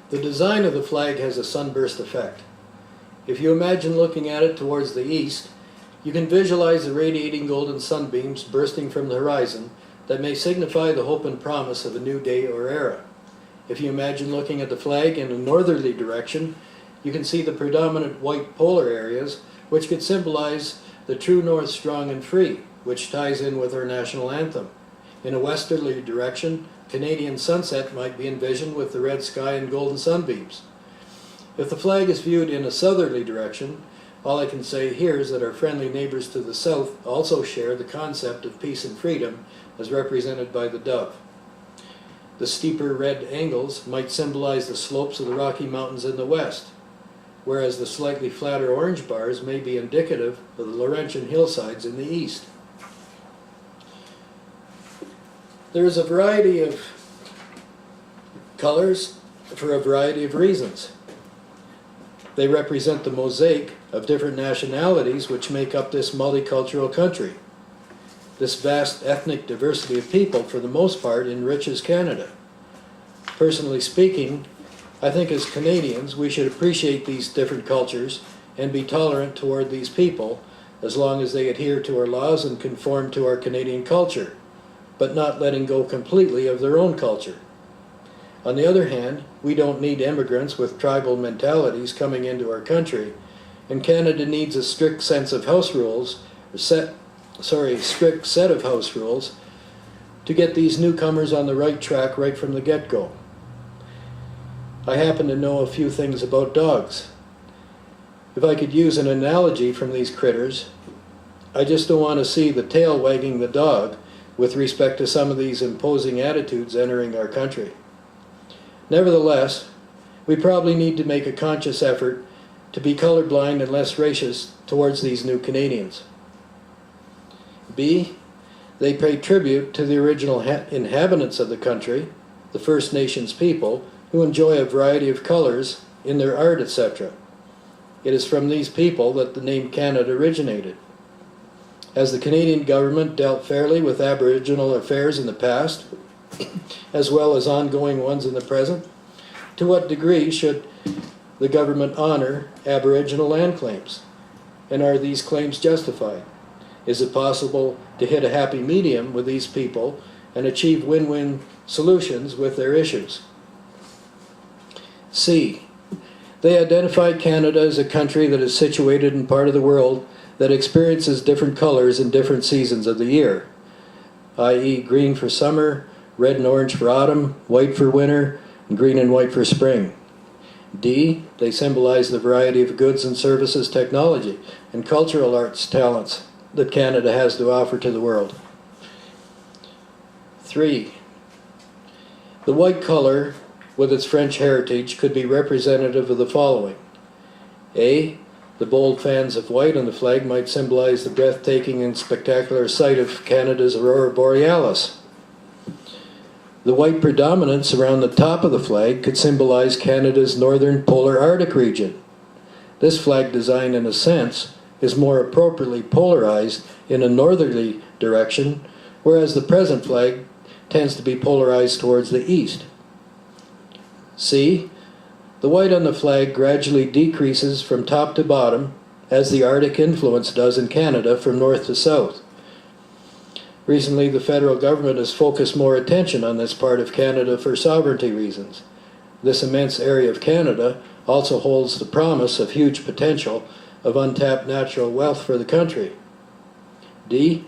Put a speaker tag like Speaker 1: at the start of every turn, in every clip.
Speaker 1: The design of the flag has a sunburst effect. If you imagine looking at it towards the east, you can visualize the radiating golden sunbeams bursting from the horizon that may signify the hope and promise of a new day or era. If you imagine looking at the flag in a northerly direction, you can see the predominant white polar areas, which could symbolize the true north strong and free, which ties in with our national anthem. In a westerly direction, Canadian sunset might be envisioned with the red sky and golden sunbeams. If the flag is viewed in a southerly direction, all I can say here is that our friendly neighbors to the south also share the concept of peace and freedom as represented by the dove. The steeper red angles might symbolize the slopes of the Rocky Mountains in the west, whereas the slightly flatter orange bars may be indicative of the Laurentian hillsides in the east. There is a variety of colors for a variety of reasons. They represent the mosaic of different nationalities which make up this multicultural country. This vast ethnic diversity of people, for the most part, enriches Canada. Personally speaking, I think as Canadians we should appreciate these different cultures and be tolerant toward these people as long as they adhere to our laws and conform to our Canadian culture, but not letting go completely of their own culture. On the other hand, we don't need immigrants with tribal mentalities coming into our country, and Canada needs a strict sense of house rules, strict set of house rules to get these newcomers on the right track right from the get-go. I happen to know a few things about dogs. If I could use an analogy from these critters, I just don't want to see the tail wagging the dog with respect to some of these imposing attitudes entering our country. Nevertheless, we probably need to make a conscious effort to be colorblind and less racist towards these new Canadians. B, they pay tribute to the original inhabitants of the country, the First Nations people, who enjoy a variety of colors in their art, etc. It is from these people that the name Canada originated. Has the Canadian government dealt fairly with Aboriginal affairs in the past, as well as ongoing ones in the present? To what degree should the government honor Aboriginal land claims? And are these claims justified? Is it possible to hit a happy medium with these people and achieve win-win solutions with their issues? C, they identified Canada as a country that is situated in part of the world that experiences different colors in different seasons of the year, i.e. green for summer, red and orange for autumn, white for winter, and green and white for spring. D, they symbolize the variety of goods and services, technology, and cultural arts talents that Canada has to offer to the world. 3, the white color with its French heritage could be representative of the following. A, the bold fans of white on the flag might symbolize the breathtaking and spectacular sight of Canada's Aurora Borealis. The white predominance around the top of the flag could symbolize Canada's northern polar Arctic region. This flag design, in a sense, is more appropriately polarized in a northerly direction, whereas the present flag tends to be polarized towards the east. C, the white on the flag gradually decreases from top to bottom, as the Arctic influence does in Canada from north to south. Recently, the federal government has focused more attention on this part of Canada for sovereignty reasons. This immense area of Canada also holds the promise of huge potential of untapped natural wealth for the country. D,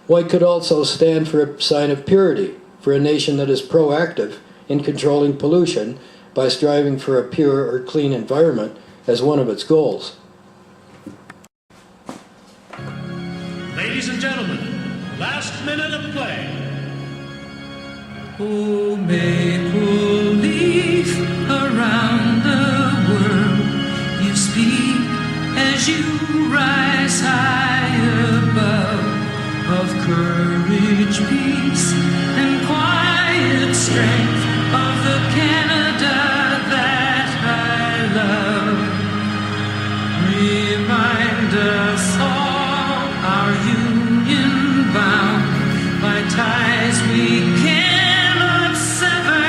Speaker 1: white could also stand for a sign of purity, for a nation that is proactive in controlling pollution by striving for a pure or clean environment as one of its goals.
Speaker 2: Ladies and gentlemen, last minute of play.
Speaker 3: Oh, maple leaf around the world, you speak as you rise high above, of courage, peace, and quiet strength of the Canada that I love. Remind us all our union bound by ties we cannot sever.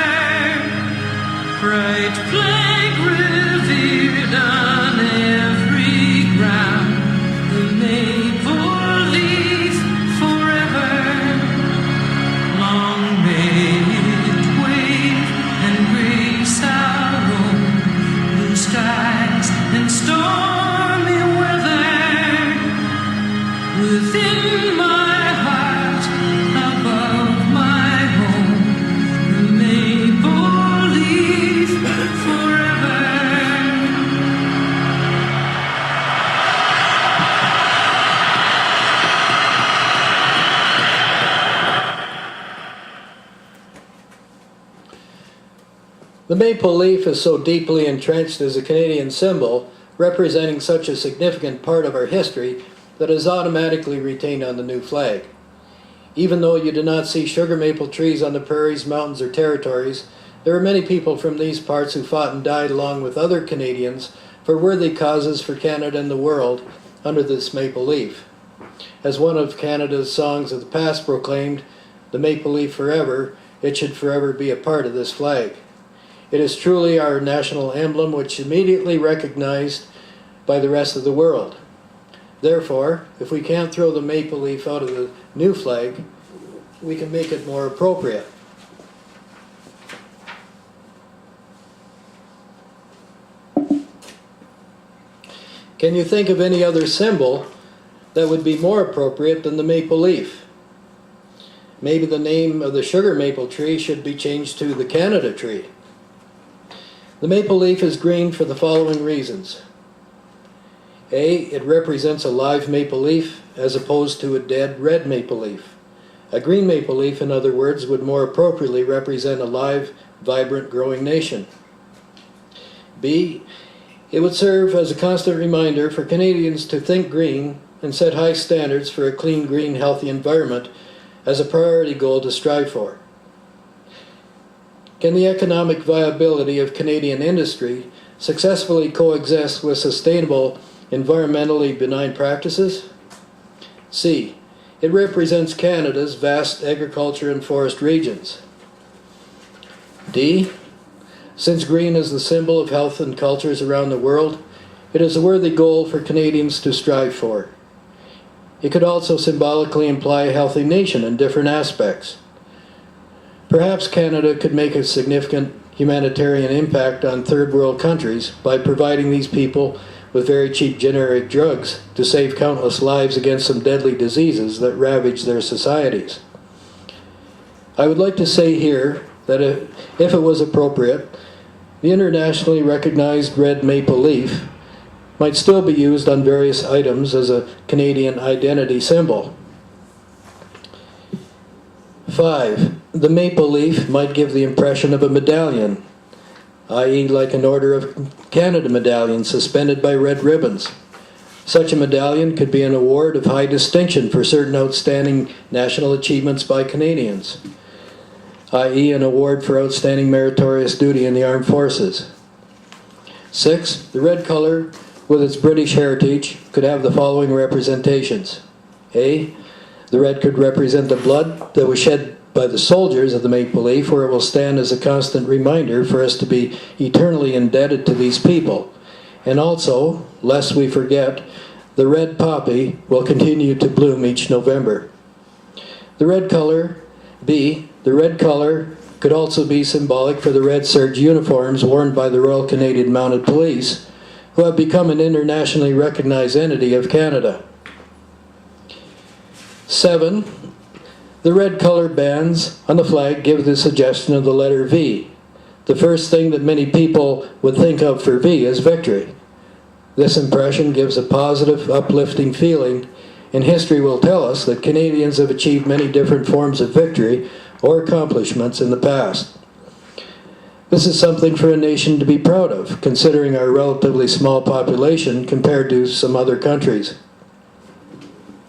Speaker 1: The maple leaf is so deeply entrenched as a Canadian symbol, representing such a significant part of our history, that it is automatically retained on the new flag. Even though you do not see sugar maple trees on the prairies, mountains, or territories, there are many people from these parts who fought and died along with other Canadians for worthy causes for Canada and the world under this maple leaf. As one of Canada's songs of the past proclaimed, "The maple leaf forever, it should forever be a part of this flag." It is truly our national emblem, which is immediately recognized by the rest of the world. Therefore, if we can't throw the maple leaf out of the new flag, we can make it more appropriate. Can you think of any other symbol that would be more appropriate than the maple leaf? Maybe the name of the sugar maple tree should be changed to the Canada tree. The maple leaf is green for the following reasons. A, it represents a live maple leaf as opposed to a dead red maple leaf. A green maple leaf, in other words, would more appropriately represent a live, vibrant, growing nation. B, it would serve as a constant reminder for Canadians to think green and set high standards for a clean, green, healthy environment as a priority goal to strive for. Can the economic viability of Canadian industry successfully coexist with sustainable, environmentally benign practices? C, it represents Canada's vast agriculture and forest regions. D, since green is the symbol of health and cultures around the world, it is a worthy goal for Canadians to strive for. It could also symbolically imply a healthy nation in different aspects. Perhaps Canada could make a significant humanitarian impact on third world countries by providing these people with very cheap generic drugs to save countless lives against some deadly diseases that ravage their societies. I would like to say here that if it was appropriate, the internationally recognized red maple leaf might still be used on various items as a Canadian identity symbol. 5. The maple leaf might give the impression of a medallion, i.e. like an Order of Canada medallion suspended by red ribbons. Such a medallion could be an award of high distinction for certain outstanding national achievements by Canadians, i.e. an award for outstanding meritorious duty in the armed forces. 6. The red color, with its British heritage, could have the following representations. A. The red could represent the blood that was shed by the soldiers of the maple leaf, where it will stand as a constant reminder for us to be eternally indebted to these people. And also, lest we forget, the red poppy will continue to bloom each November. The red color, B, the red color could also be symbolic for the red serge uniforms worn by the Royal Canadian Mounted Police, who have become an internationally recognized entity of Canada. 7. The red color bands on the flag give the suggestion of the letter V. The first thing that many people would think of for V is victory. This impression gives a positive, uplifting feeling, and history will tell us that Canadians have achieved many different forms of victory or accomplishments in the past. This is something for a nation to be proud of, considering our relatively small population compared to some other countries.